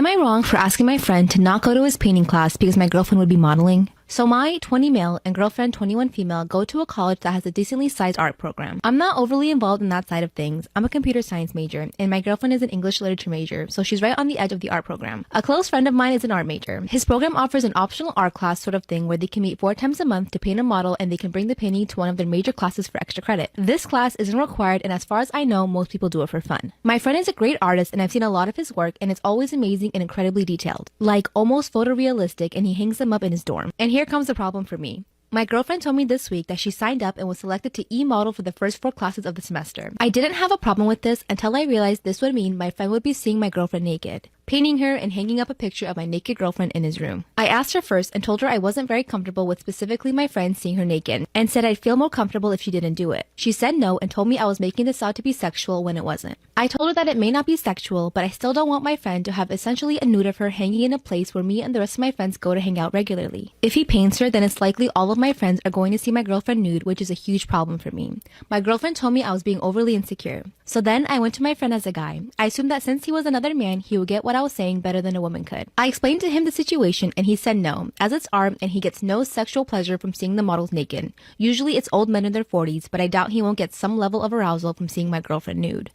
Am I wrong for asking my friend to not go to his painting class because my girlfriend would be modeling? So my 20 male and girlfriend 21 female go to a college that has a decently sized art program. I'm not overly involved in that side of things. I'm a computer science major and my girlfriend is an English literature major, so she's right on the edge of the art program. A close friend of mine is an art major. His program offers an optional art class sort of thing where they can meet 4 times a month to paint a model and they can bring the painting to one of their major classes for extra credit. This class isn't required and as far as I know, most people do it for fun. My friend is a great artist and I've seen a lot of his work and it's always amazing and incredibly detailed. Like almost photorealistic, and he hangs them up in his dorm. And here comes the problem for me. My girlfriend told me this week that she signed up and was selected to e-model for the first 4 classes of the semester. I didn't have a problem with this until I realized this would mean my friend would be seeing my girlfriend naked, painting her and hanging up a picture of my naked girlfriend in his room. I asked her first and told her I wasn't very comfortable with specifically my friend seeing her naked and said I'd feel more comfortable if she didn't do it. She said no and told me I was making this out to be sexual when it wasn't. I told her that it may not be sexual, but I still don't want my friend to have essentially a nude of her hanging in a place where me and the rest of my friends go to hang out regularly. If he paints her, then it's likely all of my friends are going to see my girlfriend nude, which is a huge problem for me. My girlfriend told me I was being overly insecure. So then I went to my friend as a guy. I assumed that since he was another man, he would get what I was saying better than a woman could. I explained to him the situation and he said no, as it's art and he gets no sexual pleasure from seeing the models naked. Usually it's old men in their 40s, but I doubt he won't get some level of arousal from seeing my girlfriend nude.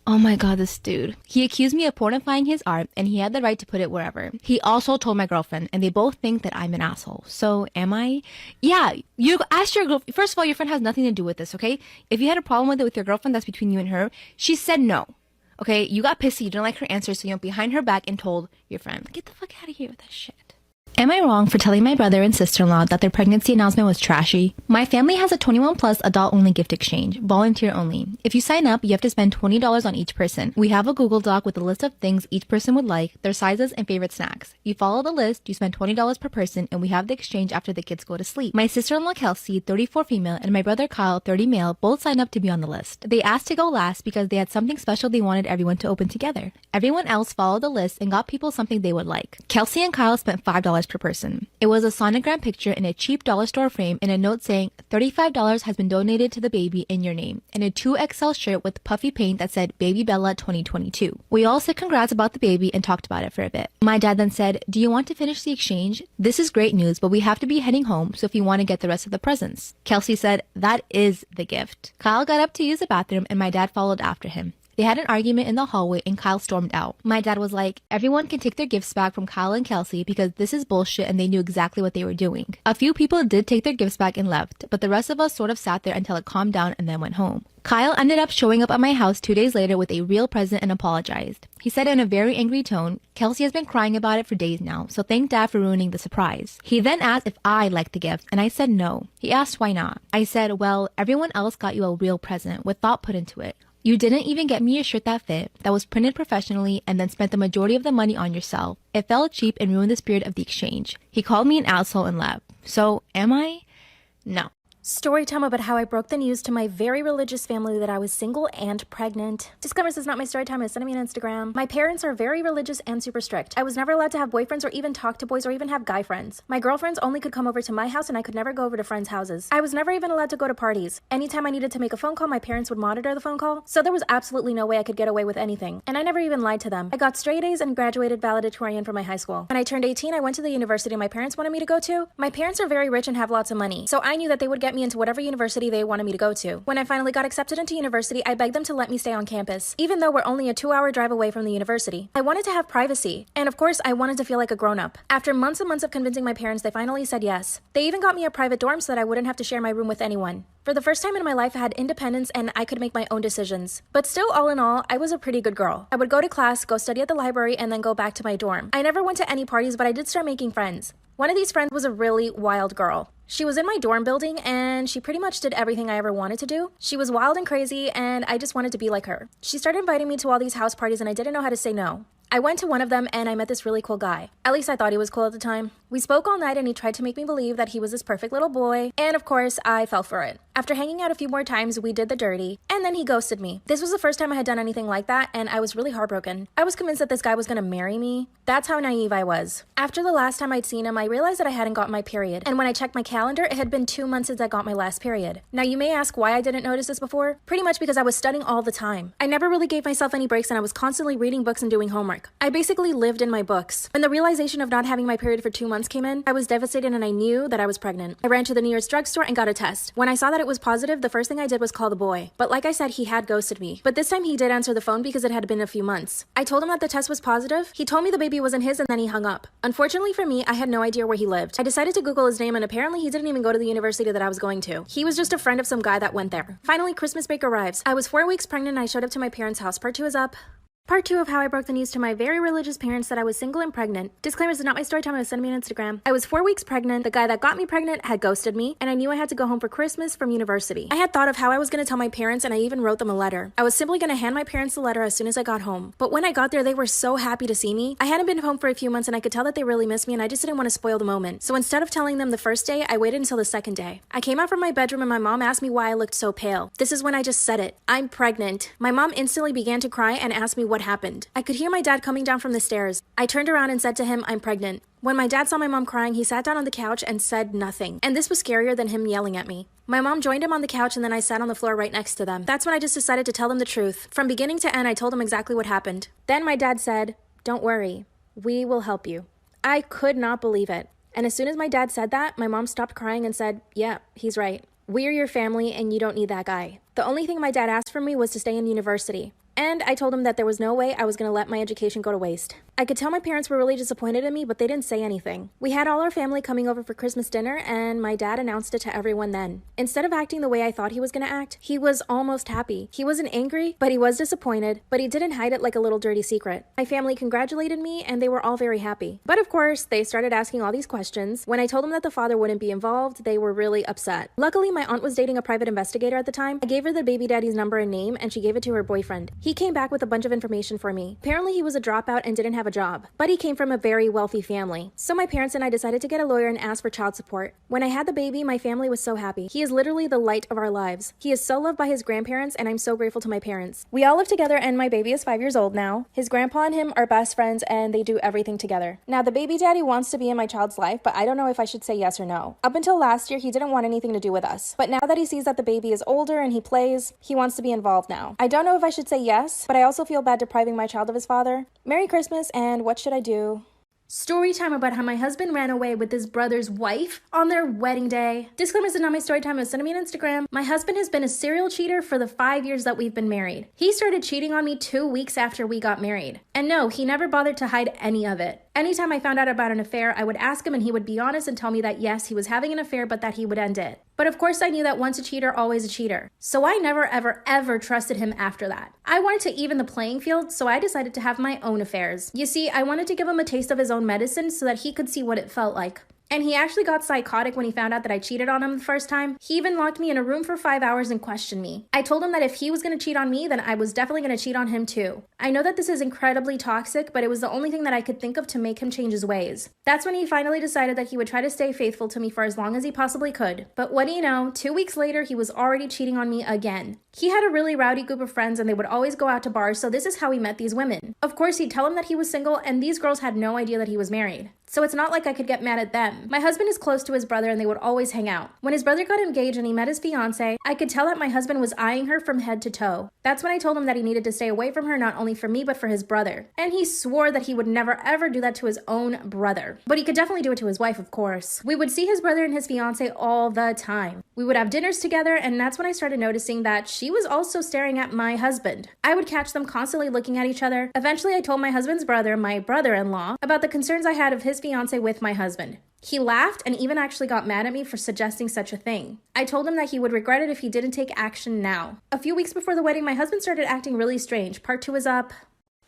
Oh my god, this dude. He accused me of pornifying his art and he had the right to put it wherever. He also told my girlfriend and they both think that I'm an asshole. So am I? Yeah, you asked your girlfriend. First of all, your friend has nothing to do with this, okay? If you had a problem with it with your girlfriend, that's between you and her. She said no. Okay, you got pissy, you didn't like her answer, so you went behind her back and told your friend, get the fuck out of here with that shit. Am I wrong for telling my brother and sister-in-law that their pregnancy announcement was trashy? My family has a 21 plus adult-only gift exchange, volunteer only. If you sign up, you have to spend $20 on each person. We have a Google Doc with a list of things each person would like, their sizes, and favorite snacks. You follow the list, you spend $20 per person, and we have the exchange after the kids go to sleep. My sister-in-law Kelsey, 34 female, and my brother Kyle, 30 male, both signed up to be on the list. They asked to go last because they had something special they wanted everyone to open together. Everyone else followed the list and got people something they would like. Kelsey and Kyle spent $5 per person. It was a sonogram picture in a cheap dollar store frame and a note saying $35 has been donated to the baby in your name, and a 2XL shirt with puffy paint that said Baby Bella 2022. We all said congrats about the baby and talked about it for a bit. My dad then said, do you want to finish the exchange? This is great news, but we have to be heading home, so if you want to get the rest of the presents. Kelsey said, that is the gift. Kyle got up to use the bathroom and my dad followed after him. They had an argument in the hallway and Kyle stormed out. My dad was like, everyone can take their gifts back from Kyle and Kelsey because this is bullshit and they knew exactly what they were doing. A few people did take their gifts back and left, but the rest of us sort of sat there until it calmed down and then went home. Kyle ended up showing up at my house 2 days later with a real present and apologized. He said in a very angry tone, Kelsey has been crying about it for days now, so thank Dad for ruining the surprise. He then asked if I liked the gift, and I said no. He asked why not. I said, well, everyone else got you a real present with thought put into it. You didn't even get me a shirt that fit, that was printed professionally, and then spent the majority of the money on yourself. It felt cheap and ruined the spirit of the exchange. He called me an asshole and left. So, am I? No. Storytime about how I broke the news to my very religious family that I was single and pregnant. Disclaimer, this is not my story time, it's sending me an Instagram. My parents are very religious and super strict. I was never allowed to have boyfriends or even talk to boys or even have guy friends. My girlfriends only could come over to my house and I could never go over to friends' houses. I was never even allowed to go to parties. Anytime I needed to make a phone call, my parents would monitor the phone call, so there was absolutely no way I could get away with anything. And I never even lied to them. I got straight A's and graduated valedictorian from my high school. When I turned 18, I went to the university my parents wanted me to go to. My parents are very rich and have lots of money, so I knew that they would get me into whatever university they wanted me to go to. When I finally got accepted into university, I begged them to let me stay on campus, even though we're only a 2-hour drive away from the university. I wanted to have privacy, and of course, I wanted to feel like a grown-up. After months and months of convincing my parents, they finally said yes. They even got me a private dorm so that I wouldn't have to share my room with anyone. For the first time in my life, I had independence and I could make my own decisions. But still, all in all, I was a pretty good girl. I would go to class, go study at the library, and then go back to my dorm. I never went to any parties, but I did start making friends. One of these friends was a really wild girl. She was in my dorm building and she pretty much did everything I ever wanted to do. She was wild and crazy and I just wanted to be like her. She started inviting me to all these house parties and I didn't know how to say no. I went to one of them and I met this really cool guy. At least I thought he was cool at the time. We spoke all night and he tried to make me believe that he was this perfect little boy, and of course, I fell for it. After hanging out a few more times, we did the dirty, and then he ghosted me. This was the first time I had done anything like that, and I was really heartbroken. I was convinced that this guy was gonna marry me. That's how naive I was. After the last time I'd seen him, I realized that I hadn't gotten my period, and when I checked my calendar, it had been 2 months since I got my last period. Now you may ask why I didn't notice this before. Pretty much because I was studying all the time. I never really gave myself any breaks and I was constantly reading books and doing homework. I basically lived in my books. When the realization of not having my period for 2 months came in, I was devastated and I knew that I was pregnant. I ran to the nearest drugstore and got a test. When I saw that it was positive, the first thing I did was call the boy. But like I said, he had ghosted me. But this time he did answer the phone because it had been a few months. I told him that the test was positive. He told me the baby wasn't his and then he hung up. Unfortunately for me, I had no idea where he lived. I decided to Google his name and apparently he didn't even go to the university that I was going to. He was just a friend of some guy that went there. Finally, Christmas break arrives. I was 4 weeks pregnant and I showed up to my parents' house. Part 2 is up. Part 2 of how I broke the news to my very religious parents that I was single and pregnant. Disclaimers is not my story time, it was sent me on Instagram. I was 4 weeks pregnant, the guy that got me pregnant had ghosted me, and I knew I had to go home for Christmas from university. I had thought of how I was going to tell my parents and I even wrote them a letter. I was simply going to hand my parents the letter as soon as I got home. But when I got there, they were so happy to see me. I hadn't been home for a few months and I could tell that they really missed me and I just didn't want to spoil the moment. So instead of telling them the first day, I waited until the second day. I came out from my bedroom and my mom asked me why I looked so pale. This is when I just said it. I'm pregnant. My mom instantly began to cry and asked me what happened. I could hear my dad coming down from the stairs. I turned around and said to him, I'm pregnant. When my dad saw my mom crying, he sat down on the couch and said nothing. And this was scarier than him yelling at me. My mom joined him on the couch and then I sat on the floor right next to them. That's when I just decided to tell them the truth. From beginning to end, I told them exactly what happened. Then my dad said, don't worry, we will help you. I could not believe it. And as soon as my dad said that, my mom stopped crying and said, yeah, he's right. We're your family and you don't need that guy. The only thing my dad asked from me was to stay in university. And I told him that there was no way I was going to let my education go to waste. I could tell my parents were really disappointed in me, but they didn't say anything. We had all our family coming over for Christmas dinner, and my dad announced it to everyone then. Instead of acting the way I thought he was going to act, he was almost happy. He wasn't angry, but he was disappointed, but he didn't hide it like a little dirty secret. My family congratulated me, and they were all very happy. But of course, they started asking all these questions. When I told them that the father wouldn't be involved, they were really upset. Luckily, my aunt was dating a private investigator at the time. I gave her the baby daddy's number and name, and she gave it to her boyfriend. He came back with a bunch of information for me. Apparently, he was a dropout and didn't have a job, but he came from a very wealthy family. So my parents and I decided to get a lawyer and ask for child support. When I had the baby, my family was so happy. He is literally the light of our lives. He is so loved by his grandparents, and I'm so grateful to my parents. We all live together, and my baby is 5 years old now. His grandpa and him are best friends, and they do everything together. Now, the baby daddy wants to be in my child's life, but I don't know if I should say yes or no. Up until last year, he didn't want anything to do with us. But now that he sees that the baby is older and he plays, he wants to be involved now. I don't know if I should say yes, but I also feel bad depriving my child of his father. Merry Christmas, and what should I do? Story time about how my husband ran away with his brother's wife on their wedding day. Disclaimer, this is not my story time, it was sent to me on Instagram. My husband has been a serial cheater for the 5 years that we've been married. He started cheating on me 2 weeks after we got married. And no, he never bothered to hide any of it. Anytime I found out about an affair, I would ask him and he would be honest and tell me that yes, he was having an affair, but that he would end it. But of course I knew that once a cheater, always a cheater. So I never ever trusted him after that. I wanted to even the playing field, so I decided to have my own affairs. You see, I wanted to give him a taste of his own medicine so that he could see what it felt like. And he actually got psychotic when he found out that I cheated on him the first time. He even locked me in a room for 5 hours and questioned me. I told him that if he was going to cheat on me, then I was definitely going to cheat on him too. I know that this is incredibly toxic, but it was the only thing that I could think of to make him change his ways. That's when he finally decided that he would try to stay faithful to me for as long as he possibly could. But what do you know, 2 weeks later, he was already cheating on me again. He had a really rowdy group of friends and they would always go out to bars, so this is how he met these women. Of course, he'd tell them that he was single, and these girls had no idea that he was married. So it's not like I could get mad at them. My husband is close to his brother and they would always hang out. When his brother got engaged and he met his fiance, I could tell that my husband was eyeing her from head to toe. That's when I told him that he needed to stay away from her, not only for me, but for his brother. And he swore that he would never ever do that to his own brother. But he could definitely do it to his wife, of course. We would see his brother and his fiance all the time. We would have dinners together, and that's when I started noticing that she was also staring at my husband. I would catch them constantly looking at each other. Eventually, I told my husband's brother, my brother-in-law, about the concerns I had of his fiance with my husband. He laughed and even actually got mad at me for suggesting such a thing. I told him that he would regret it if he didn't take action now. A few weeks before the wedding, my husband started acting really strange. Part 2 is up.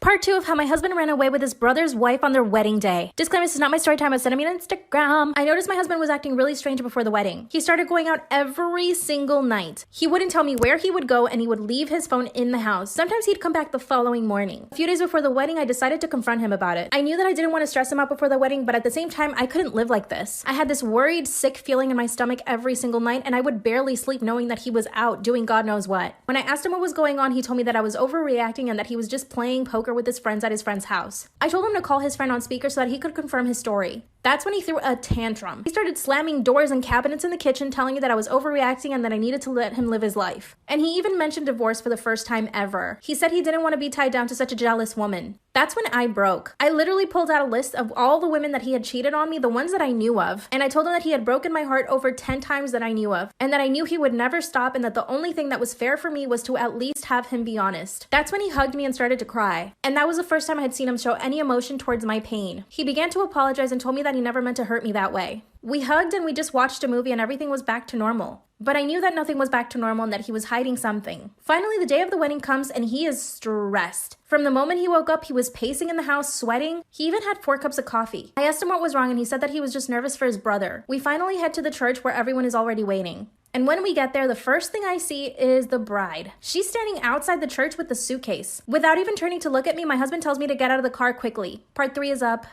Part 2 of how my husband ran away with his brother's wife on their wedding day. Disclaimer, this is not my story time. I sent me on Instagram. I noticed my husband was acting really strange before the wedding. He started going out every single night. He wouldn't tell me where he would go and he would leave his phone in the house. Sometimes he'd come back the following morning. A few days before the wedding, I decided to confront him about it. I knew that I didn't want to stress him out before the wedding, but at the same time, I couldn't live like this. I had this worried, sick feeling in my stomach every single night and I would barely sleep knowing that he was out doing God knows what. When I asked him what was going on, he told me that I was overreacting and that he was just playing poker with his friends at his friend's house. I told him to call his friend on speaker so that he could confirm his story. That's when he threw a tantrum. He started slamming doors and cabinets in the kitchen, telling me that I was overreacting and that I needed to let him live his life. And he even mentioned divorce for the first time ever. He said he didn't want to be tied down to such a jealous woman. That's when I broke. I literally pulled out a list of all the women that he had cheated on me, the ones that I knew of. And I told him that he had broken my heart over 10 times that I knew of. And that I knew he would never stop and that the only thing that was fair for me was to at least have him be honest. That's when he hugged me and started to cry. And that was the first time I had seen him show any emotion towards my pain. He began to apologize and told me that he never meant to hurt me that way. We hugged and we just watched a movie and everything was back to normal. But I knew that nothing was back to normal and that he was hiding something. Finally, the day of the wedding comes and he is stressed. From the moment he woke up, he was pacing in the house, sweating. He even had 4 cups of coffee. I asked him what was wrong and he said that he was just nervous for his brother. We finally head to the church where everyone is already waiting. And when we get there, the first thing I see is the bride. She's standing outside the church with the suitcase. Without even turning to look at me, my husband tells me to get out of the car quickly. Part 3 is up.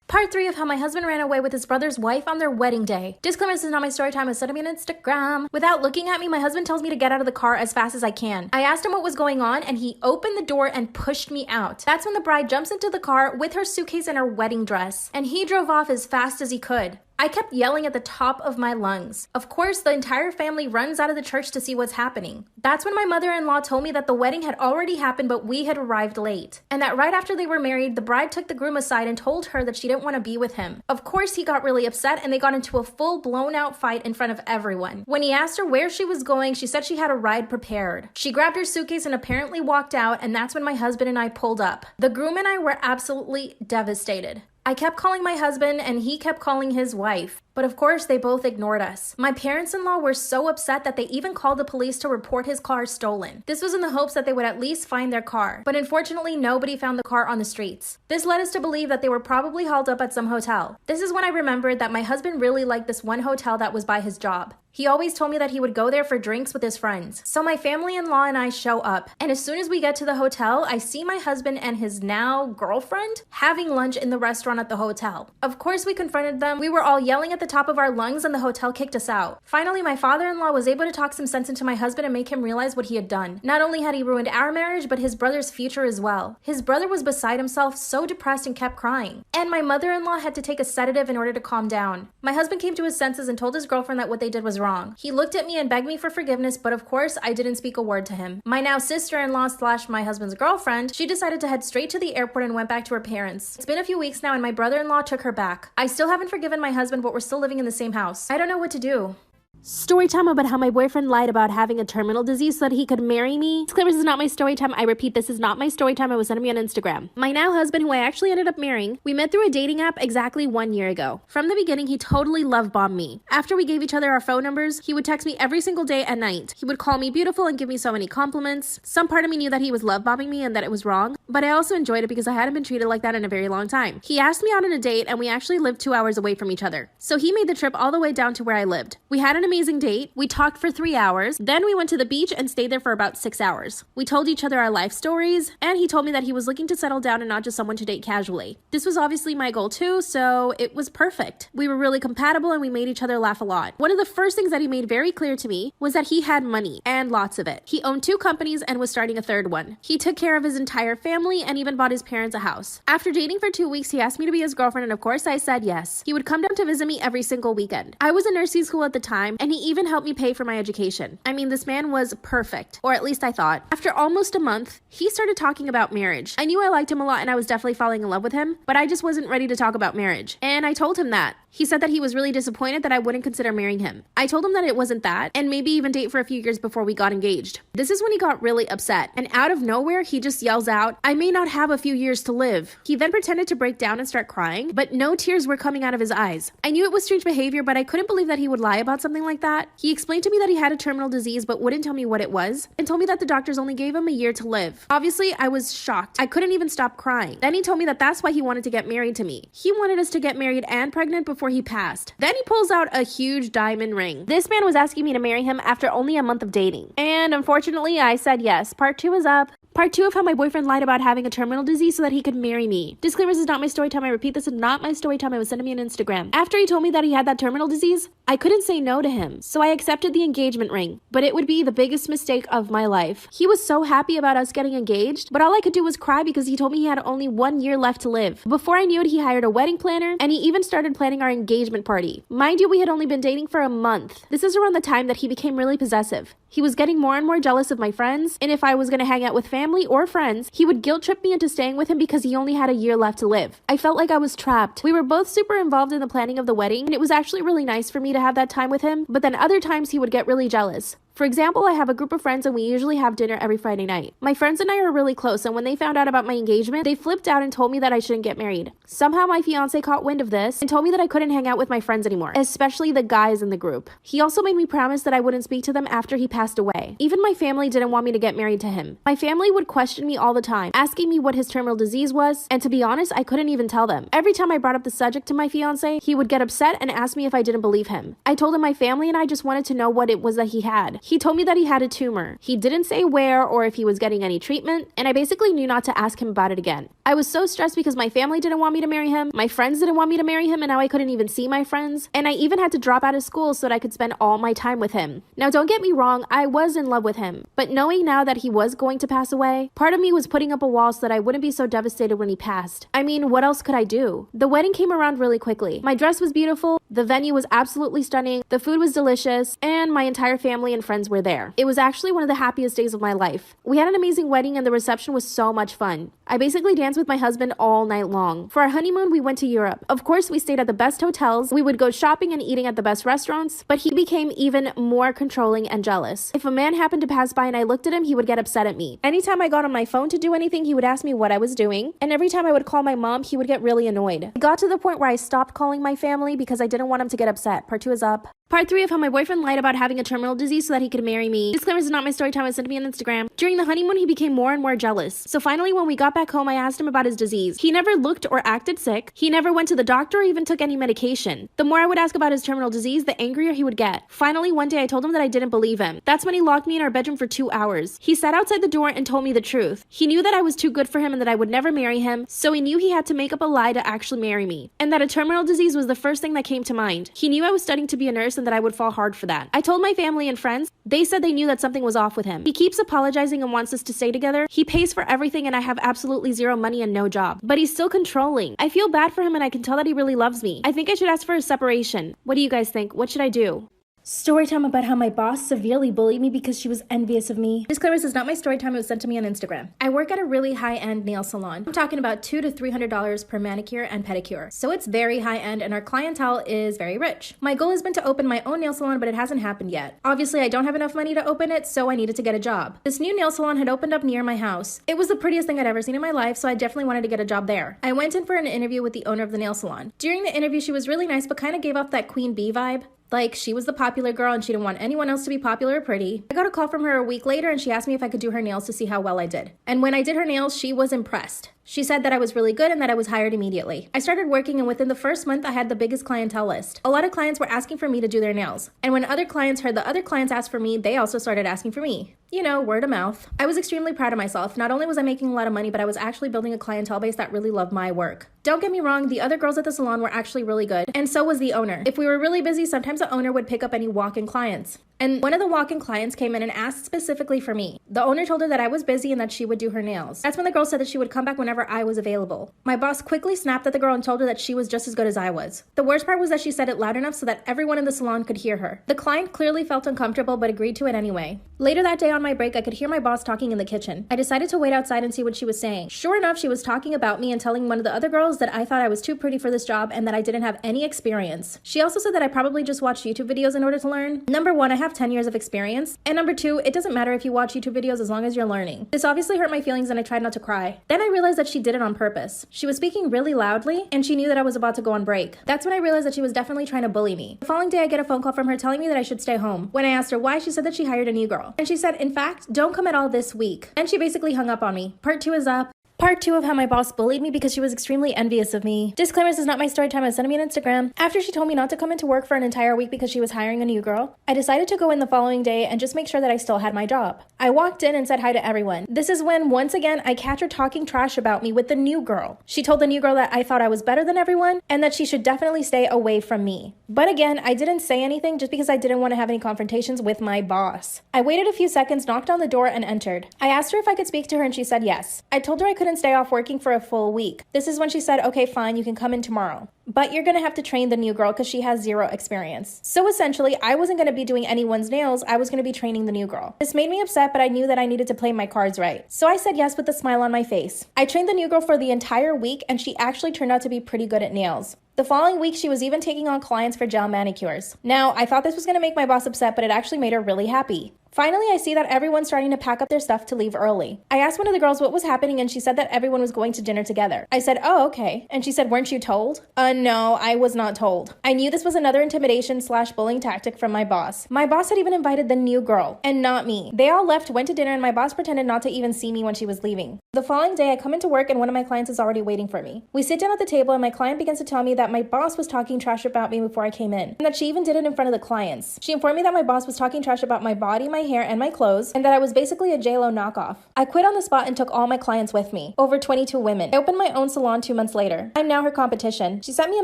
Part 3 of how my husband ran away with his brother's wife on their wedding day. Disclaimer, this is not my story time. Send me on Instagram. Without looking at me, my husband tells me to get out of the car as fast as I can. I asked him what was going on and he opened the door and pushed me out. That's when the bride jumps into the car with her suitcase and her wedding dress. And he drove off as fast as he could. I kept yelling at the top of my lungs. Of course, the entire family runs out of the church to see what's happening. That's when my mother-in-law told me that the wedding had already happened, but we had arrived late. And that right after they were married, the bride took the groom aside and told her that she didn't want to be with him. Of course, he got really upset and they got into a full blown-out fight in front of everyone. When he asked her where she was going, she said she had a ride prepared. She grabbed her suitcase and apparently walked out, and that's when my husband and I pulled up. The groom and I were absolutely devastated. I kept calling my husband and he kept calling his wife. But of course, they both ignored us. My parents-in-law were so upset that they even called the police to report his car stolen. This was in the hopes that they would at least find their car. But unfortunately, nobody found the car on the streets. This led us to believe that they were probably hauled up at some hotel. This is when I remembered that my husband really liked this one hotel that was by his job. He always told me that he would go there for drinks with his friends. So my family-in-law and I show up. And as soon as we get to the hotel, I see my husband and his now girlfriend having lunch in the restaurant at the hotel. Of course, we confronted them. We were all yelling at the top of our lungs and the hotel kicked us out. Finally, my father-in-law was able to talk some sense into my husband and make him realize what he had done. Not only had he ruined our marriage, but his brother's future as well. His brother was beside himself, so depressed and kept crying. And my mother-in-law had to take a sedative in order to calm down. My husband came to his senses and told his girlfriend that what they did was wrong. He looked at me and begged me for forgiveness, but of course, I didn't speak a word to him. My now sister-in-law / my husband's girlfriend, she decided to head straight to the airport and went back to her parents. It's been a few weeks now and my brother-in-law took her back. I still haven't forgiven my husband, but we're still living in the same house. I don't know what to do. Story time about how my boyfriend lied about having a terminal disease so that he could marry me. Disclaimer, this is not my story time. I repeat, this is not my story time. It was sent to me on Instagram. My now husband, who I actually ended up marrying, we met through a dating app exactly 1 year ago. From the beginning, he totally love bombed me. After we gave each other our phone numbers, he would text me every single day at night. He would call me beautiful and give me so many compliments. Some part of me knew that he was love bombing me and that it was wrong, but I also enjoyed it because I hadn't been treated like that in a very long time. He asked me out on a date and we actually lived 2 hours away from each other. So he made the trip all the way down to where I lived. We had an amazing date. We talked for 3 hours. Then we went to the beach and stayed there for about 6 hours. We told each other our life stories, and he told me that he was looking to settle down and not just someone to date casually. This was obviously my goal too, so it was perfect. We were really compatible and we made each other laugh a lot. One of the first things that he made very clear to me was that he had money, and lots of it. He owned 2 companies and was starting a 3rd one. He took care of his entire family and even bought his parents a house. After dating for 2 weeks, he asked me to be his girlfriend, and of course I said yes. He would come down to visit me every single weekend. I was in nursing school at the time, and he even helped me pay for my education. I mean, this man was perfect, or at least I thought. After almost a month, he started talking about marriage. I knew I liked him a lot and I was definitely falling in love with him, but I just wasn't ready to talk about marriage. And I told him that. He said that he was really disappointed that I wouldn't consider marrying him. I told him that it wasn't that, and maybe even date for a few years before we got engaged. This is when he got really upset, and out of nowhere, he just yells out, "I may not have a few years to live." He then pretended to break down and start crying, but no tears were coming out of his eyes. I knew it was strange behavior, but I couldn't believe that he would lie about something like that. He explained to me that he had a terminal disease, but wouldn't tell me what it was, and told me that the doctors only gave him a year to live. Obviously, I was shocked. I couldn't even stop crying. Then he told me that that's why he wanted to get married to me. He wanted us to get married and pregnant before he passed. Then he pulls out a huge diamond ring. This man was asking me to marry him after only a month of dating. And unfortunately, I said yes. Part 2 is up. Part 2 of how my boyfriend lied about having a terminal disease so that he could marry me. Disclaimer, this is not my story time. I repeat, this is not my story time. It was sent to me on Instagram. After he told me that he had that terminal disease, I couldn't say no to him. So I accepted the engagement ring. But it would be the biggest mistake of my life. He was so happy about us getting engaged, but all I could do was cry because he told me he had only 1 year left to live. Before I knew it, he hired a wedding planner, and he even started planning our engagement party. Mind you, we had only been dating for a month. This is around the time that he became really possessive. He was getting more and more jealous of my friends, and if I was going to hang out with family or friends, he would guilt trip me into staying with him because he only had a year left to live. I felt like I was trapped. We were both super involved in the planning of the wedding, and it was actually really nice for me to have that time with him, but then other times he would get really jealous. For example, I have a group of friends and we usually have dinner every Friday night. My friends and I are really close, and when they found out about my engagement, they flipped out and told me that I shouldn't get married. Somehow my fiance caught wind of this and told me that I couldn't hang out with my friends anymore, especially the guys in the group. He also made me promise that I wouldn't speak to them after he passed away. Even my family didn't want me to get married to him. My family would question me all the time, asking me what his terminal disease was, and to be honest, I couldn't even tell them. Every time I brought up the subject to my fiance, he would get upset and ask me if I didn't believe him. I told him my family and I just wanted to know what it was that he had. He told me that he had a tumor. He didn't say where or if he was getting any treatment, and I basically knew not to ask him about it again. I was so stressed because my family didn't want me to marry him, my friends didn't want me to marry him, and now I couldn't even see my friends, and I even had to drop out of school so that I could spend all my time with him. Now don't get me wrong, I was in love with him, but knowing now that he was going to pass away, part of me was putting up a wall so that I wouldn't be so devastated when he passed. I mean, what else could I do? The wedding came around really quickly. My dress was beautiful, the venue was absolutely stunning, the food was delicious, and my entire family and friends were there. It was actually one of the happiest days of my life. We had an amazing wedding and the reception was so much fun. I basically danced with my husband all night long. For our honeymoon, we went to Europe. Of course, we stayed at the best hotels, we would go shopping and eating at the best restaurants, but he became even more controlling and jealous. If a man happened to pass by and I looked at him, he would get upset at me. Anytime I got on my phone to do anything, he would ask me what I was doing, and every time I would call my mom, he would get really annoyed. It got to the point where I stopped calling my family because I didn't want him to get upset. Part 2 is up. Part 3 of how my boyfriend lied about having a terminal disease so that he could marry me. Disclaimer, this is not my story time. It was sent to me on Instagram. During the honeymoon, he became more and more jealous. So finally, when we got back home, I asked him about his disease. He never looked or acted sick. He never went to the doctor or even took any medication. The more I would ask about his terminal disease, the angrier he would get. Finally, one day I told him that I didn't believe him. That's when he locked me in our bedroom for 2 hours. He sat outside the door and told me the truth. He knew that I was too good for him and that I would never marry him, so he knew he had to make up a lie to actually marry me. And that a terminal disease was the first thing that came to mind. He knew I was studying to be a nurse and that I would fall hard for that. I told my family and friends. They said they knew that something was off with him. He keeps apologizing and wants us to stay together. He pays for everything and I have absolutely zero money and no job. But he's still controlling. I feel bad for him and I can tell that he really loves me. I think I should ask for a separation. What do you guys think? What should I do? Storytime about how my boss severely bullied me because she was envious of me. Disclaimer, this is not my story time. It was sent to me on Instagram. I work at a really high-end nail salon. I'm talking about $200 to $300 per manicure and pedicure. So it's very high-end and our clientele is very rich. My goal has been to open my own nail salon, but it hasn't happened yet. Obviously, I don't have enough money to open it, so I needed to get a job. This new nail salon had opened up near my house. It was the prettiest thing I'd ever seen in my life, so I definitely wanted to get a job there. I went in for an interview with the owner of the nail salon. During the interview, she was really nice, but kind of gave off that queen bee vibe. Like, she was the popular girl and she didn't want anyone else to be popular or pretty. I got a call from her a week later and she asked me if I could do her nails to see how well I did. And when I did her nails, she was impressed. She said that I was really good and that I was hired immediately. I started working and within the first month, I had the biggest clientele list. A lot of clients were asking for me to do their nails. And when other clients heard the other clients ask for me, they also started asking for me. You know, word of mouth. I was extremely proud of myself. Not only was I making a lot of money, but I was actually building a clientele base that really loved my work. Don't get me wrong, the other girls at the salon were actually really good, and so was the owner. If we were really busy, sometimes the owner would pick up any walk-in clients. And one of the walk-in clients came in and asked specifically for me. The owner told her that I was busy and that she would do her nails. That's when the girl said that she would come back whenever I was available. My boss quickly snapped at the girl and told her that she was just as good as I was. The worst part was that she said it loud enough so that everyone in the salon could hear her. The client clearly felt uncomfortable but agreed to it anyway. Later that day on my break, I could hear my boss talking in the kitchen. I decided to wait outside and see what she was saying. Sure enough, she was talking about me and telling one of the other girls that I thought I was too pretty for this job and that I didn't have any experience. She also said that I probably just watched YouTube videos in order to learn. Number one, I have 10 years of experience. And number two, it doesn't matter if you watch YouTube videos as long as you're learning. This obviously hurt my feelings and I tried not to cry. Then I realized that she did it on purpose. She was speaking really loudly and she knew that I was about to go on break. That's when I realized that she was definitely trying to bully me. The following day, I get a phone call from her telling me that I should stay home. When I asked her why, she said that she hired a new girl. And she said, in fact, don't come at all this week. And she basically hung up on me. Part 2 is up. Part 2 of how my boss bullied me because she was extremely envious of me. Disclaimer, this is not my story time. Send me an Instagram. After she told me not to come into work for an entire week because she was hiring a new girl, I decided to go in the following day and just make sure that I still had my job. I walked in and said hi to everyone. This is when, once again, I catch her talking trash about me with the new girl. She told the new girl that I thought I was better than everyone and that she should definitely stay away from me. But again, I didn't say anything just because I didn't want to have any confrontations with my boss. I waited a few seconds, knocked on the door, and entered. I asked her if I could speak to her and she said yes. I told her I couldn't stay off working for a full week. This is when she said, okay, fine, you can come in tomorrow. But you're gonna have to train the new girl because she has zero experience. So essentially, I wasn't gonna be doing anyone's nails, I was gonna be training the new girl. This made me upset, but I knew that I needed to play my cards right. So I said yes with a smile on my face. I trained the new girl for the entire week and she actually turned out to be pretty good at nails. The following week, she was even taking on clients for gel manicures. Now, I thought this was gonna make my boss upset, but it actually made her really happy. Finally, I see that everyone's starting to pack up their stuff to leave early. I asked one of the girls what was happening and she said that everyone was going to dinner together. I said, oh, okay. And she said, weren't you told? No, I was not told. I knew this was another intimidation/bullying tactic from my boss. My boss had even invited the new girl and not me. They all left, went to dinner, and my boss pretended not to even see me when she was leaving. The following day, I come into work and one of my clients is already waiting for me. We sit down at the table and my client begins to tell me that my boss was talking trash about me before I came in and that she even did it in front of the clients. She informed me that my boss was talking trash about my body, my hair, and my clothes, and that I was basically a JLo knockoff. I quit on the spot and took all my clients with me, over 22 women. I opened my own salon 2 months later. I'm now her competition. She sent me a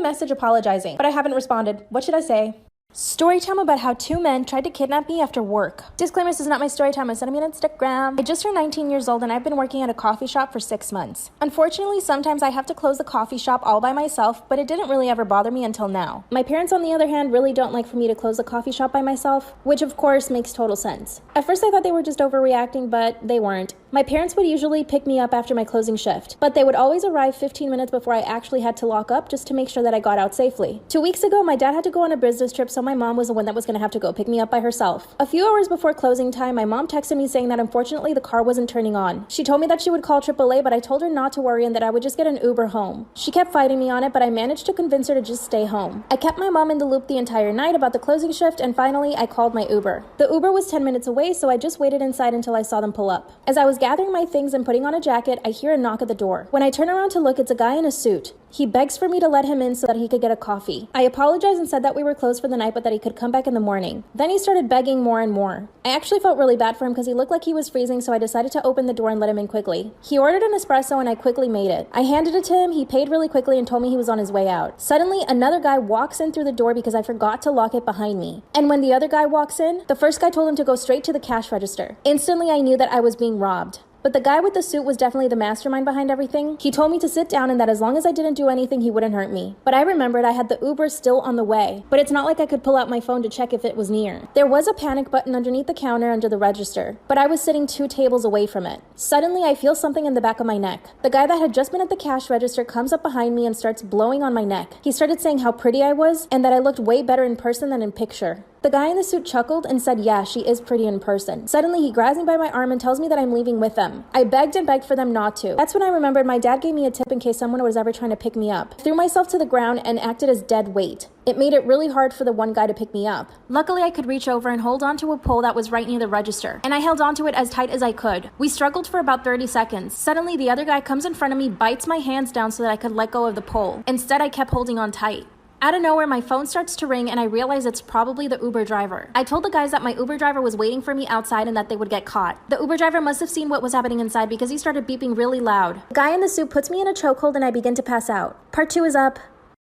message apologizing, but I haven't responded. What should I say? Story time about how 2 men tried to kidnap me after work. Disclaimer, this is not my story time. Send me on Instagram. I just turned 19 years old and I've been working at a coffee shop for 6 months. Unfortunately, sometimes I have to close the coffee shop all by myself, but it didn't really ever bother me until now. My parents, on the other hand, really don't like for me to close the coffee shop by myself, which of course makes total sense. At first I thought they were just overreacting, but they weren't. My parents would usually pick me up after my closing shift, but they would always arrive 15 minutes before I actually had to lock up just to make sure that I got out safely. 2 weeks ago, my dad had to go on a business trip, so my mom was the one that was going to have to go pick me up by herself. A few hours before closing time, my mom texted me saying that unfortunately the car wasn't turning on. She told me that she would call AAA, but I told her not to worry and that I would just get an Uber home. She kept fighting me on it, but I managed to convince her to just stay home. I kept my mom in the loop the entire night about the closing shift, and finally I called my Uber. The Uber was 10 minutes away, so I just waited inside until I saw them pull up. As I was gathering my things and putting on a jacket, I hear a knock at the door. When I turn around to look, it's a guy in a suit. He begs for me to let him in so that he could get a coffee. I apologized and said that we were closed for the night, but that he could come back in the morning. Then he started begging more and more. I actually felt really bad for him because he looked like he was freezing, so I decided to open the door and let him in quickly. He ordered an espresso and I quickly made it. I handed it to him, he paid really quickly and told me he was on his way out. Suddenly, another guy walks in through the door because I forgot to lock it behind me. And when the other guy walks in, the first guy told him to go straight to the cash register. Instantly, I knew that I was being robbed. But the guy with the suit was definitely the mastermind behind everything. He told me to sit down and that as long as I didn't do anything, he wouldn't hurt me. But I remembered I had the Uber still on the way, but it's not like I could pull out my phone to check if it was near. There was a panic button underneath the counter under the register, but I was sitting 2 tables away from it. Suddenly, I feel something in the back of my neck. The guy that had just been at the cash register comes up behind me and starts blowing on my neck. He started saying how pretty I was and that I looked way better in person than in picture. The guy in the suit chuckled and said, yeah, she is pretty in person. Suddenly, he grabs me by my arm and tells me that I'm leaving with them. I begged and begged for them not to. That's when I remembered my dad gave me a tip in case someone was ever trying to pick me up. I threw myself to the ground and acted as dead weight. It made it really hard for the one guy to pick me up. Luckily, I could reach over and hold onto a pole that was right near the register, and I held onto it as tight as I could. We struggled for about 30 seconds. Suddenly, the other guy comes in front of me, bites my hands down so that I could let go of the pole. Instead, I kept holding on tight. Out of nowhere, my phone starts to ring and I realize it's probably the Uber driver. I told the guys that my Uber driver was waiting for me outside and that they would get caught. The Uber driver must have seen what was happening inside because he started beeping really loud. The guy in the suit puts me in a chokehold and I begin to pass out. Part 2 is up.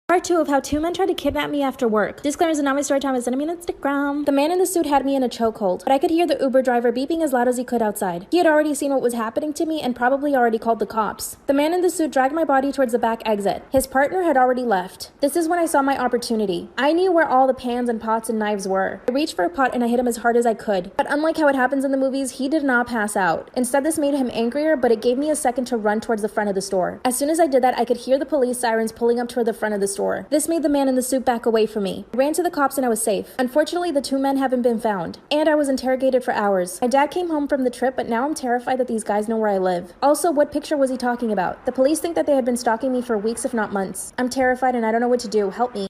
Part 2 of how 2 men tried to kidnap me after work. Disclaimers and not my story time is sending me on Instagram. The man in the suit had me in a chokehold, but I could hear the Uber driver beeping as loud as he could outside. He had already seen what was happening to me and probably already called the cops. The man in the suit dragged my body towards the back exit. His partner had already left. This is when I saw my opportunity. I knew where all the pans and pots and knives were. I reached for a pot and I hit him as hard as I could. But unlike how it happens in the movies, he did not pass out. Instead, this made him angrier, but it gave me a second to run towards the front of the store. As soon as I did that, I could hear the police sirens pulling up toward the front of the store. This made the man in the suit back away from me. I ran to the cops and I was safe. Unfortunately, the 2 men haven't been found, and I was interrogated for hours. My dad came home from the trip, but now I'm terrified that these guys know where I live. Also, what picture was he talking about? The police think that they had been stalking me for weeks, if not months. I'm terrified and I don't know what to do. Help me.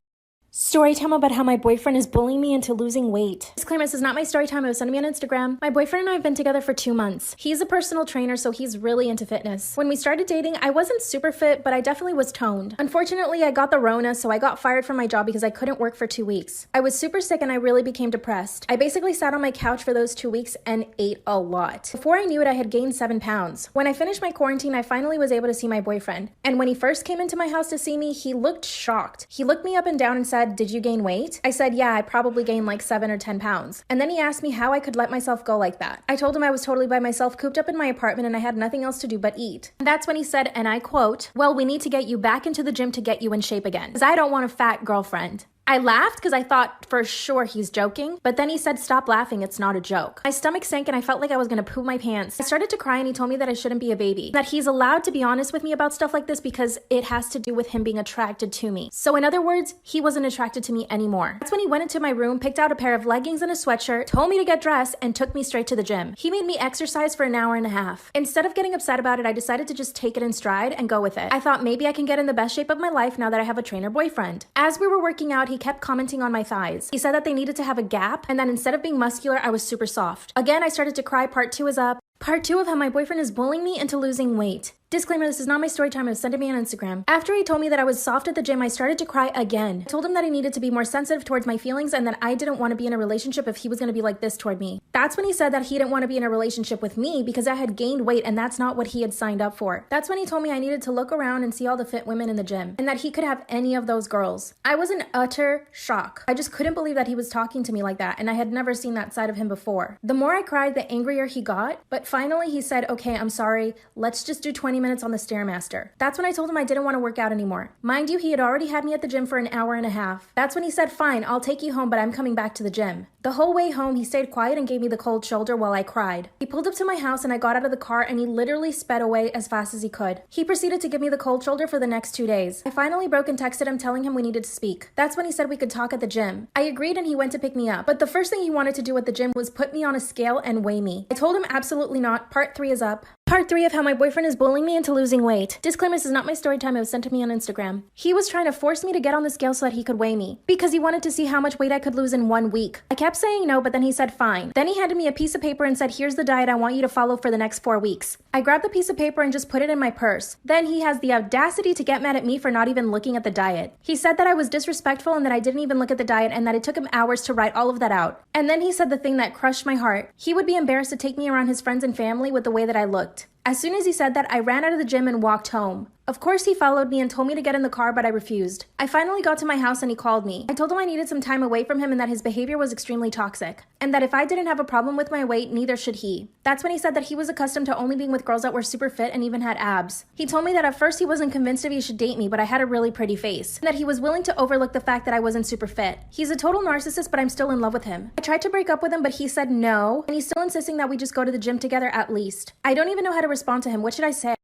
Story time about how my boyfriend is bullying me into losing weight. Disclaimer, this is not my story time. It was sent to me on Instagram. My boyfriend and I have been together for 2 months. He's a personal trainer, so he's really into fitness. When we started dating, I wasn't super fit, but I definitely was toned. Unfortunately, I got the Rona, so I got fired from my job because I couldn't work for 2 weeks. I was super sick and I really became depressed. I basically sat on my couch for those 2 weeks and ate a lot. Before I knew it, I had gained 7 pounds. When I finished my quarantine, I finally was able to see my boyfriend. And when he first came into my house to see me, he looked shocked. He looked me up and down and said, "Did you gain weight?" I said, "Yeah, I probably gained like 7 or 10 pounds. And then he asked me how I could let myself go like that. I told him I was totally by myself, cooped up in my apartment, and I had nothing else to do but eat. And that's when he said, and I quote, "Well, we need to get you back into the gym to get you in shape again, because I don't want a fat girlfriend." I laughed because I thought for sure he's joking, but then he said, "Stop laughing, it's not a joke." My stomach sank and I felt like I was gonna poop my pants. I started to cry and he told me that I shouldn't be a baby, that he's allowed to be honest with me about stuff like this because it has to do with him being attracted to me. So in other words, he wasn't attracted to me anymore. That's when he went into my room, picked out a pair of leggings and a sweatshirt, told me to get dressed, and took me straight to the gym. He made me exercise for an hour and a half. Instead of getting upset about it, I decided to just take it in stride and go with it. I thought maybe I can get in the best shape of my life now that I have a trainer boyfriend. As we were working out, he kept commenting on my thighs. He said that they needed to have a gap and that instead of being muscular, I was super soft. Again, I started to cry. Part 2 is up. Part 2 of how my boyfriend is bullying me into losing weight. Disclaimer, this is not my story time. It was sent to me on Instagram. After he told me that I was soft at the gym, I started to cry again. I told him that I needed to be more sensitive towards my feelings and that I didn't want to be in a relationship if he was going to be like this toward me. That's when he said that he didn't want to be in a relationship with me because I had gained weight and that's not what he had signed up for. That's when he told me I needed to look around and see all the fit women in the gym and that he could have any of those girls. I was in utter shock. I just couldn't believe that he was talking to me like that and I had never seen that side of him before. The more I cried, the angrier he got, but finally he said, "Okay, I'm sorry. Let's just do 20 minutes on the Stairmaster." That's when I told him I didn't want to work out anymore. Mind you, he had already had me at the gym for an hour and a half. That's when he said, "Fine, I'll take you home, but I'm coming back to the gym." The whole way home, he stayed quiet and gave me the cold shoulder while I cried. He pulled up to my house and I got out of the car and he literally sped away as fast as he could. He proceeded to give me the cold shoulder for the next 2 days. I finally broke and texted him telling him we needed to speak. That's when he said we could talk at the gym. I agreed and he went to pick me up. But the first thing he wanted to do at the gym was put me on a scale and weigh me. I told him absolutely not. Part 3 is up. Part 3 of how my boyfriend is bullying me into losing weight. Disclaimer, this is not my story time. It was sent to me on Instagram. He was trying to force me to get on the scale so that he could weigh me because he wanted to see how much weight I could lose in 1 week. I kept saying no, but then he said fine. Then he handed me a piece of paper and said, "Here's the diet I want you to follow for the next 4 weeks. I grabbed the piece of paper and just put it in my purse. Then he has the audacity to get mad at me for not even looking at the diet. He said that I was disrespectful and that I didn't even look at the diet and that it took him hours to write all of that out. And then he said the thing that crushed my heart. He would be embarrassed to take me around his friends and family with the way that I looked. As soon as he said that, I ran out of the gym and walked home. Of course, he followed me and told me to get in the car, but I refused. I finally got to my house and he called me. I told him I needed some time away from him and that his behavior was extremely toxic, and that if I didn't have a problem with my weight, neither should he. That's when he said that he was accustomed to only being with girls that were super fit and even had abs. He told me that at first he wasn't convinced if he should date me, but I had a really pretty face, and that he was willing to overlook the fact that I wasn't super fit. He's a total narcissist, but I'm still in love with him. I tried to break up with him, but he said no, and he's still insisting that we just go to the gym together at least. I don't even know how to respond to him. What should I say?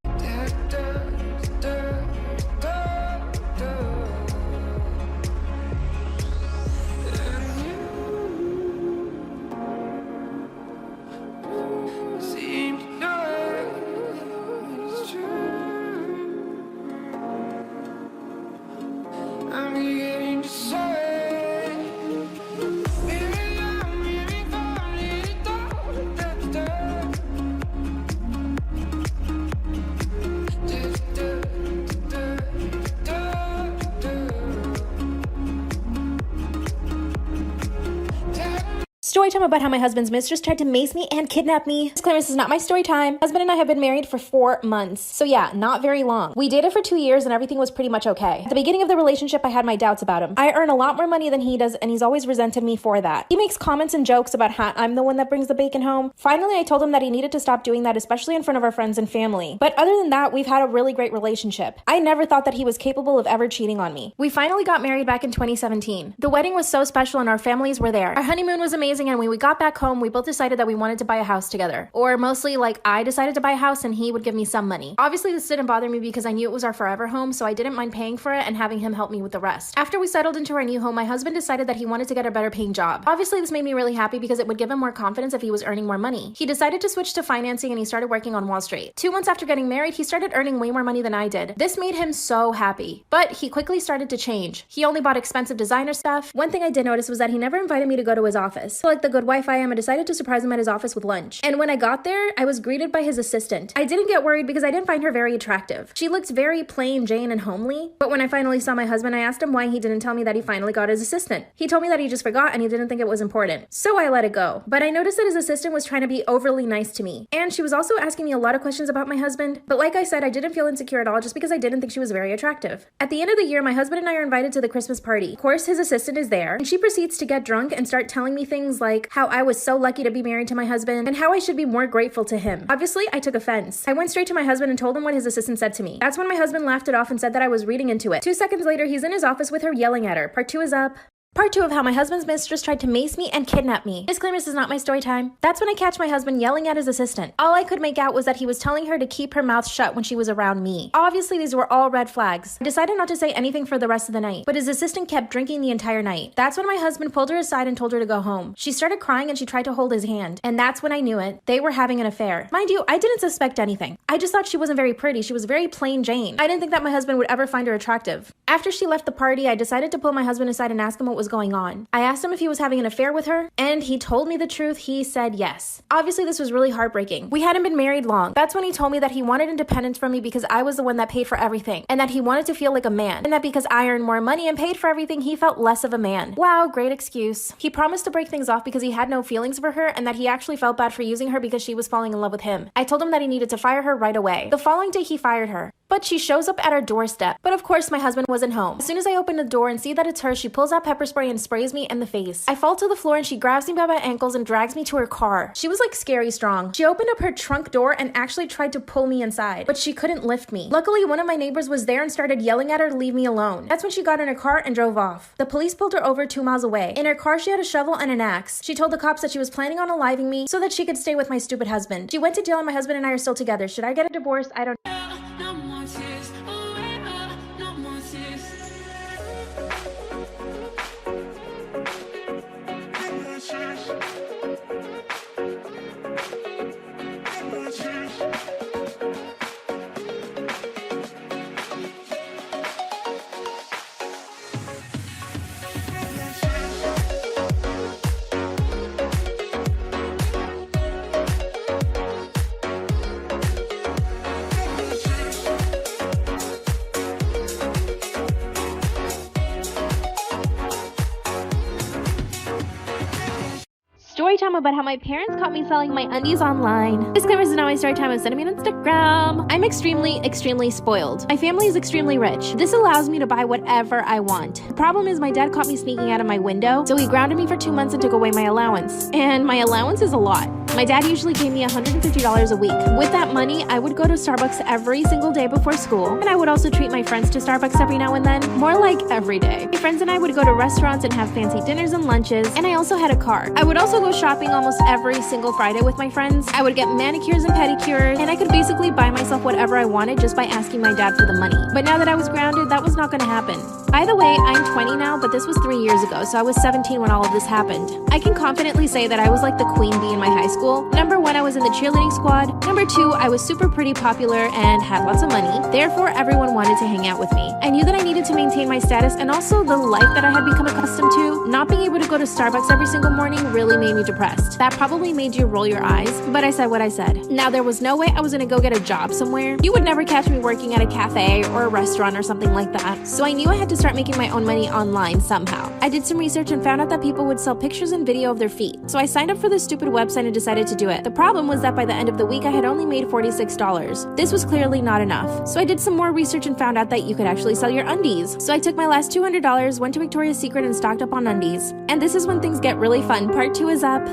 Story time about how my husband's mistress tried to mace me and kidnap me. Disclaimer, this is not my story time. Husband and I have been married for 4 months. So yeah, not very long. We dated for 2 years and everything was pretty much okay. At the beginning of the relationship, I had my doubts about him. I earn a lot more money than he does and he's always resented me for that. He makes comments and jokes about how I'm the one that brings the bacon home. Finally, I told him that he needed to stop doing that, especially in front of our friends and family. But other than that, we've had a really great relationship. I never thought that he was capable of ever cheating on me. We finally got married back in 2017. The wedding was so special and our families were there. Our honeymoon was amazing, and when we got back home, we both decided that we wanted to buy a house together. Or mostly, like, I decided to buy a house and he would give me some money. Obviously, this didn't bother me because I knew it was our forever home, so I didn't mind paying for it and having him help me with the rest. After we settled into our new home, my husband decided that he wanted to get a better paying job. Obviously, this made me really happy because it would give him more confidence if he was earning more money. He decided to switch to financing and he started working on Wall Street. 2 months after getting married, he started earning way more money than I did. This made him so happy. But he quickly started to change. He only bought expensive designer stuff. One thing I did notice was that he never invited me to go to his office. So like the good wife I am, I decided to surprise him at his office with lunch. And when I got there, I was greeted by his assistant. I didn't get worried because I didn't find her very attractive. She looked very plain Jane and homely. But when I finally saw my husband, I asked him why he didn't tell me that he finally got his assistant. He told me that he just forgot and he didn't think it was important. So I let it go. But I noticed that his assistant was trying to be overly nice to me. And she was also asking me a lot of questions about my husband. But like I said, I didn't feel insecure at all just because I didn't think she was very attractive. At the end of the year, my husband and I are invited to the Christmas party. Of course, his assistant is there, and she proceeds to get drunk and start telling me things like how I was so lucky to be married to my husband and how I should be more grateful to him. Obviously, I took offense. I went straight to my husband and told him what his assistant said to me. That's when my husband laughed it off and said that I was reading into it. 2 seconds later, he's in his office with her yelling at her. Part 2 is up. Part 2 of how my husband's mistress tried to mace me and kidnap me. Disclaimer, this is not my story time. That's when I catch my husband yelling at his assistant. All I could make out was that he was telling her to keep her mouth shut when she was around me. Obviously, these were all red flags. I decided not to say anything for the rest of the night, but his assistant kept drinking the entire night. That's when my husband pulled her aside and told her to go home. She started crying and she tried to hold his hand. And that's when I knew it. They were having an affair. Mind you, I didn't suspect anything. I just thought she wasn't very pretty. She was very plain Jane. I didn't think that my husband would ever find her attractive. After she left the party, I decided to pull my husband aside and ask him what was going on. I asked him if he was having an affair with her, and he told me the truth. He said yes. Obviously, this was really heartbreaking. We hadn't been married long. That's when he told me that he wanted independence from me because I was the one that paid for everything, and that he wanted to feel like a man, and that because I earned more money and paid for everything, he felt less of a man. Wow, great excuse. He promised to break things off because he had no feelings for her, and that he actually felt bad for using her because she was falling in love with him. I told him that he needed to fire her right away. The following day, he fired her. But she shows up at our doorstep. But of course, my husband wasn't home. As soon as I open the door and see that it's her, she pulls out pepper spray and sprays me in the face. I fall to the floor and she grabs me by my ankles and drags me to her car. She was like scary strong. She opened up her trunk door and actually tried to pull me inside, but she couldn't lift me. Luckily, one of my neighbors was there and started yelling at her to leave me alone. That's when she got in her car and drove off. The police pulled her over 2 miles away. In her car, she had a shovel and an axe. She told the cops that she was planning on aliving me so that she could stay with my stupid husband. She went to jail and my husband and I are still together. Should I get a divorce? I don't know. Story time about how my parents caught me selling my undies online. Disclaimer, this is not my story time. Send me on Instagram. I'm extremely spoiled. My family is extremely rich. This allows me to buy whatever I want. The problem is my dad caught me sneaking out of my window, so he grounded me for 2 months and took away my allowance. And my allowance is a lot. My dad usually gave me $150 a week. With that money, I would go to Starbucks every single day before school, and I would also treat my friends to Starbucks every now and then, more like every day. My friends and I would go to restaurants and have fancy dinners and lunches, and I also had a car. I would also go shopping almost every single Friday with my friends. I would get manicures and pedicures, and I could basically buy myself whatever I wanted just by asking my dad for the money. But now that I was grounded, that was not going to happen. By the way, I'm 20 now, but this was 3 years ago, so I was 17 when all of this happened. I can confidently say that I was like the queen bee in my high school. Number 1, I was in the cheerleading squad. Number 2, I was super pretty popular and had lots of money. Therefore, everyone wanted to hang out with me. I knew that I needed to maintain my status and also the life that I had become accustomed to. Not being able to go to Starbucks every single morning really made me depressed. That probably made you roll your eyes, but I said what I said. Now, there was no way I was gonna go get a job somewhere. You would never catch me working at a cafe or a restaurant or something like that. So I knew I had to start making my own money online somehow. I did some research and found out that people would sell pictures and video of their feet. So I signed up for this stupid website and decided to do it. The problem was that by the end of the week, I had only made $46. This was clearly not enough. So I did some more research and found out that you could actually sell your undies. So I took my last $200, went to Victoria's Secret and stocked up on undies. And this is when things get really fun. Part 2 is up.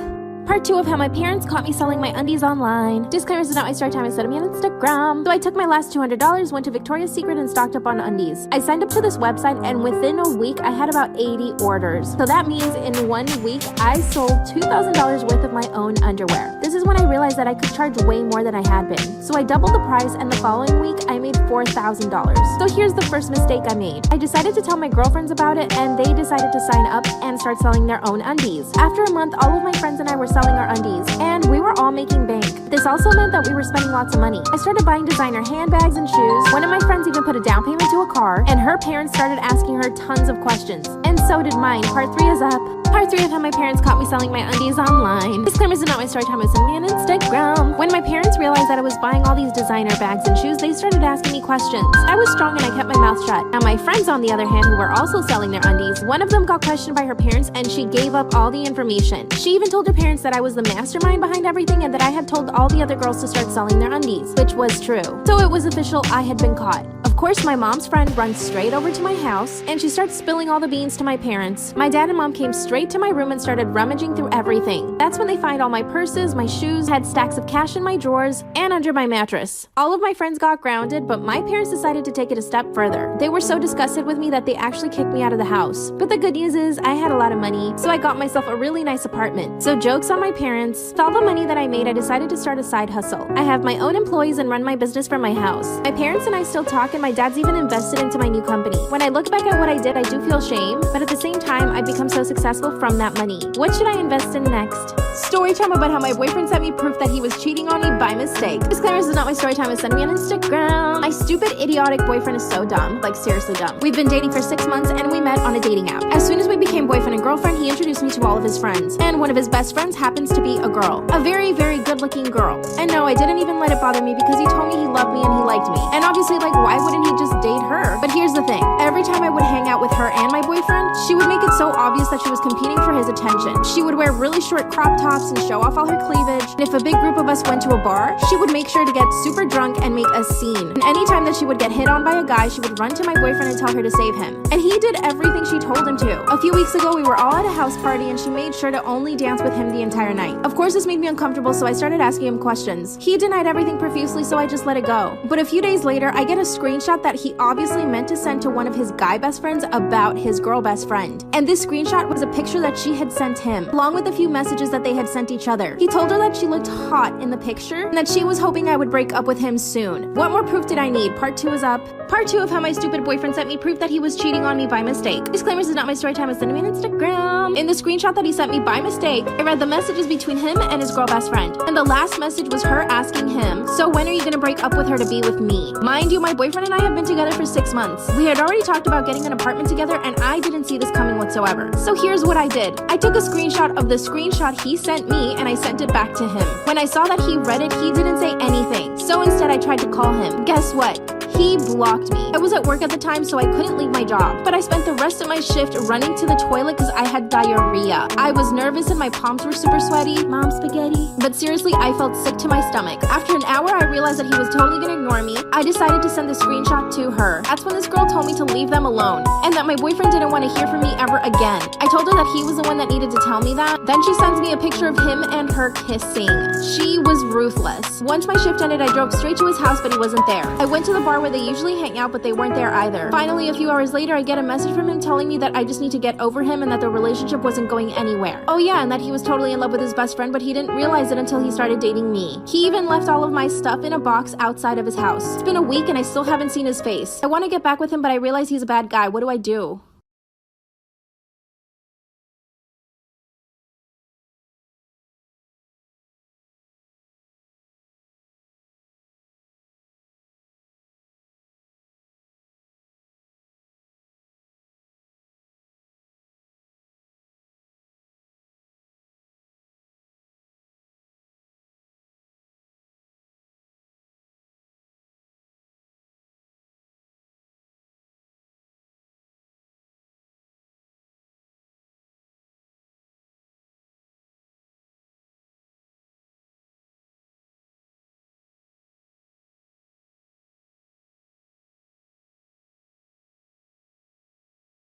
Part 2 of how my parents caught me selling my undies online. Disclaimer, this is not my story time, it's me on Instagram. So I took my last $200, went to Victoria's Secret and stocked up on undies. I signed up to this website and within a week I had about 80 orders. So that means in 1 week I sold $2,000 worth of my own underwear. This is when I realized that I could charge way more than I had been. So I doubled the price and the following week I made $4,000. So here's the first mistake I made. I decided to tell my girlfriends about it and they decided to sign up and start selling their own undies. After a month, all of my friends and I were selling our undies, and we were all making bank. This also meant that we were spending lots of money. I started buying designer handbags and shoes. One of my friends even put a down payment to a car, and her parents started asking her tons of questions. And so did mine. Part 3 is up. Part 3 of how my parents caught me selling my undies online. Disclaimers are not my story time, it's me on Instagram. When my parents realized that I was buying all these designer bags and shoes, they started asking me questions. I was strong and I kept my mouth shut. Now my friends, on the other hand, who were also selling their undies, one of them got questioned by her parents and she gave up all the information. She even told her parents that I was the mastermind behind everything and that I had told all the other girls to start selling their undies, which was true. So it was official, I had been caught. Of course, my mom's friend runs straight over to my house and she starts spilling all the beans to my parents. My dad and mom came straight to my room and started rummaging through everything. That's when they find all my purses, my shoes, had stacks of cash in my drawers, and under my mattress. All of my friends got grounded, but my parents decided to take it a step further. They were so disgusted with me that they actually kicked me out of the house. But the good news is, I had a lot of money, so I got myself a really nice apartment. So jokes on my parents. With all the money that I made, I decided to start a side hustle. I have my own employees and run my business from my house. My parents and I still talk, and my dad's even invested into my new company. When I look back at what I did, I do feel shame, but at the same time, I've become so successful from that money. What should I invest in next? Story time about how my boyfriend sent me proof that he was cheating on me by mistake. Disclaimer, this is not my story time, it's me on Instagram. My stupid, idiotic boyfriend is so dumb. Like, seriously dumb. We've been dating for 6 months and we met on a dating app. As soon as we became boyfriend and girlfriend, he introduced me to all of his friends. And one of his best friends happens to be a girl. A very, very good-looking girl. And no, I didn't even let it bother me because he told me he loved me and he liked me. And obviously, like, why wouldn't he just date her? But here's the thing. Every time I would hang out with her and my boyfriend, she would make it so obvious that she was competing for his attention. She would wear really short crop tops and show off all her cleavage. And if a big group of us went to a bar, she would make sure to get super drunk and make a scene. And anytime that she would get hit on by a guy, she would run to my boyfriend and tell her to save him. And he did everything she told him to. A few weeks ago, we were all at a house party and she made sure to only dance with him the entire night. Of course, this made me uncomfortable, so I started asking him questions. He denied everything profusely, so I just let it go. But a few days later, I get a screenshot that he obviously meant to send to one of his guy best friends about his girl best friend. And this screenshot was a picture that she had sent him, along with a few messages that they had sent each other. He told her that she looked hot in the picture and that she was hoping I would break up with him soon. What more proof did I need? Part 2 is up. Part 2 of how my stupid boyfriend sent me proof that he was cheating on me by mistake. Disclaimers, is not my story time, it's me on Instagram. In the screenshot that he sent me by mistake, I read the messages between him and his girl best friend. And the last message was her asking him, so when are you gonna break up with her to be with me? Mind you, my boyfriend and I have been together for 6 months. We had already talked about getting an apartment together and I didn't see this coming whatsoever. So here's what I did. I took a screenshot of the screenshot he sent me and I sent it back to him. When I saw that he read it, he didn't say anything. So instead I tried to call him. Guess what? He blocked me. I was at work at the time, so I couldn't leave my job. But I spent the rest of my shift running to the toilet because I had diarrhea. I was nervous and my palms were super sweaty. Mom spaghetti. But seriously, I felt sick to my stomach. After an hour, I realized that he was totally gonna ignore me. I decided to send the screenshot to her. That's when this girl told me to leave them alone and that my boyfriend didn't want to hear from me ever again. I told her that he was the one that needed to tell me that. Then she sends me a picture of him and her kissing. She was ruthless. Once my shift ended, I drove straight to his house, but he wasn't there. I went to the bar where they usually hang out, but they weren't there either. Finally, a few hours later, I get a message from him telling me that I just need to get over him and that the relationship wasn't going anywhere. Oh yeah, and that he was totally in love with his best friend, but he didn't realize it until he started dating me. He even left all of my stuff in a box outside of his house. It's been a week and I still haven't seen his face. I want to get back with him, but I realize he's a bad guy. What do I do?